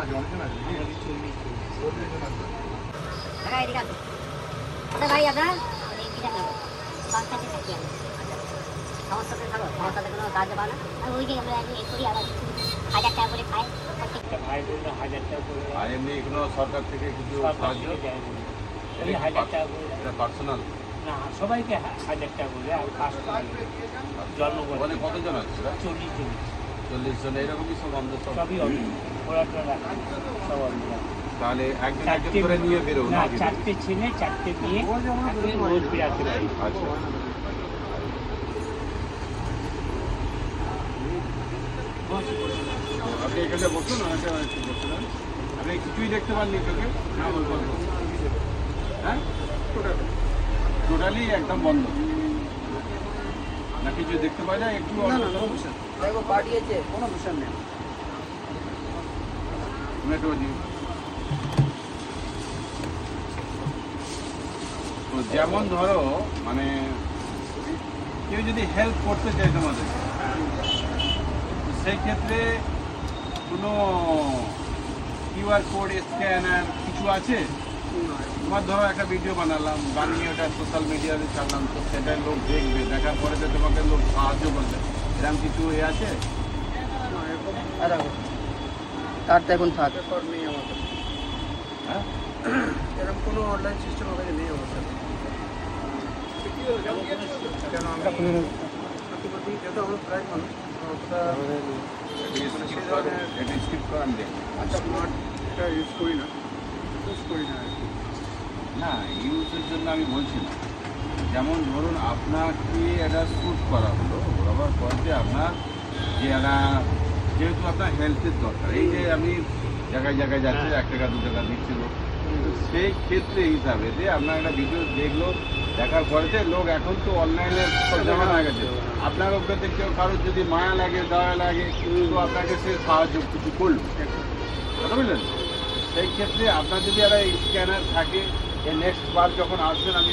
আছে, অনেকজন আছে। ভাই আপনার সংস্থাতে থাকি আমি সমস্যাতে থাকো সমস্যাতে কোনো কাজ পাও না আর ওই যে আমরা এ করি আবার 1000 টাকা করে খাই প্রত্যেকটা ভাই বললো 1000 টাকা করে আর এমনি এগুলো সরকার থেকে কিছু সাহায্য, ওই 1000 টাকা করে এটা পার্সোনাল। না সবাইকে 1000 টাকা করে আর পার্সোনাল জন্মগত ওখানে কতজন আছে? 40 জন 40 জন এরকমই সব অন্ধ সব। সবই অন্ধ ওরা সব অন্ধ তাহলে একজন একজন করে নিয়ে বেরো না না? 4টে ছেলে 4টে মেয়ে রোজ বেড়াতে পারি। আচ্ছা, আপনি এখানে বসুন, অনেকটা একটু বসুন। আপনি কিছুই দেখতে পাননি চোখে? না বলবো, হ্যাঁ টোটালি একদম বন্ধ না? কিছু দেখতে পাওয়া যায় একটু? দেখো পাঠিয়েছে কোনো বিষয় নেই। তো যেমন ধরো মানে কেউ যদি হেল্প করতে চায় তোমাদের, তো সেই ক্ষেত্রে কোনো কিউআর কোড স্ক্যানার কিছু আছে? তোমার ধরো একটা ভিডিও বানালাম, বানিয়ে ওটা সোশ্যাল মিডিয়াতে ছাড়লাম, তো সেটা লোক দেখবে, দেখার পরে তো তোমাকে লোক সাহায্য করবে, এরকম কিছু এ আছে? তার তো এখন থাক নেই আমার কাছে। হ্যাঁ, এরকম কোনো অনলাইন সিস্টেম আমার কাছে নেই আমার কাছে। কেন আমরা যেহেতু আমরা প্রায় মানুষ অতটা এটা স্কিপ করা আমি দেখি। স্মার্ট এটা ইউজ করি না আর কি। না, ইউজের জন্য আমি বলছি না। যেমন ধরুন আপনাকে এটা শ্যুট করা হলো, বরাবর পরে আপনার যে একটা যেহেতু আপনার হেলথের দরকার, এই যে আমি জায়গায় জায়গায় যাচ্ছি 1 টাকা 2 টাকা দিচ্ছিল, সেই ক্ষেত্রে হিসাবে যে আপনার একটা ভিডিও দেখলো, দেখার পরেতে লোক এখন তো অনলাইনে সব জামানো হয়ে গেছে, আপনার ওপরে কেউ কারোর যদি মায়া লাগে দয়া লাগে তো আপনাকে সে সাহায্য কিছু করলো, কথা বুঝলেন? সেই ক্ষেত্রে আপনার যদি একটা স্ক্যানার থাকে, এই নেক্সট বার যখন আসবেন আপনি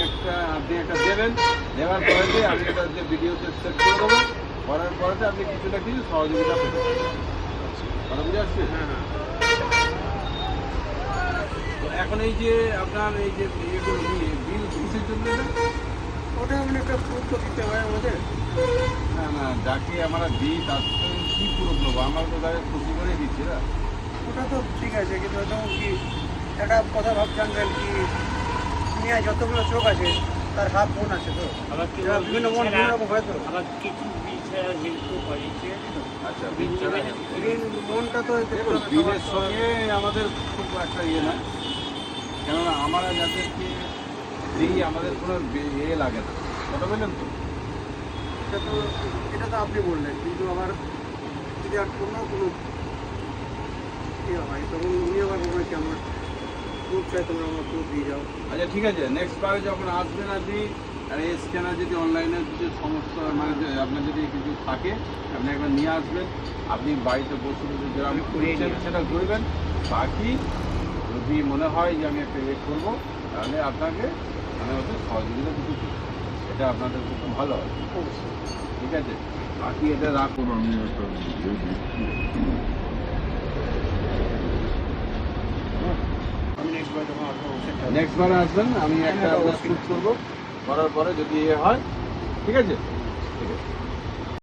একটা দেবেন, দেওয়ার পরেতে আমি এটা যে ভিডিওতে সেট করে দেবো, করার পরেতে আপনি কিছু না কিছু সহযোগিতা পেতে পারেন। কথা বুঝে আসছে? হ্যাঁ হ্যাঁ। তো এখন এই যে আপনার এই যে ইয়েগুলো নিয়ে বিল কিসের জন্য এটা? ওটা মানে একটা প্রুফ তো দিতে হয় আমাদের। না না, যাকে আমরা দিই তার তো কী পুরো নেবো, আমরা তো তাদের খুশি করে দিচ্ছি না। ওটা তো ঠিক আছে, কিন্তু যেমন কি একটা কথা ভাবছেন কি দুনিয়ায় যতগুলো চোখ আছে তার হাফ মন আছে, তো আবার কেউ এবার বিভিন্ন মন বিভিন্ন রকম হয় তো। আবার কিছু বিল ছাড়া হেল্পও করে, ঠিক আছে তো? আচ্ছা, বিল ছাড়া মনটা তো দেখুন, বিলের সঙ্গে আমাদের খুব একটা ইয়ে না, কেননা আমরা যাদেরকে দিই আমাদের কোনো ইয়ে লাগে না, কথা বললেন তো? এটা তো আপনি বললেন, কিন্তু আবার যদি আর কোনো ইয়ে হয় তখন উনি আবার বলবেন কি আমার প্রুফ চাই, তোমরা আমার প্রুফ দিয়ে যাও। আচ্ছা ঠিক আছে, নেক্সট বারে যখন আসবেন আপনি, আর এই স্ক্যানার যদি অনলাইনে কিছু সমস্যা মানে আপনার যদি কিছু থাকে আপনি একবার নিয়ে আসবেন, আপনি বাড়িতে বসে বসে যেরকম করেছেন সেটা করবেন। বাকি যদি মনে হয় যে আমি একটা ইয়ে করবো, তাহলে আপনাকে মানে ওদের সহযোগিতা কিছু করবো, এটা আপনাদের খুব ভালো হয়, ঠিক আছে? বাকি এটা রাখুন, আমি নেক্সট বারে আসবেন, আমি একটা শ্যুট করবো, করার পরে যদি ইয়ে হয়, ঠিক আছে? ঠিক আছে।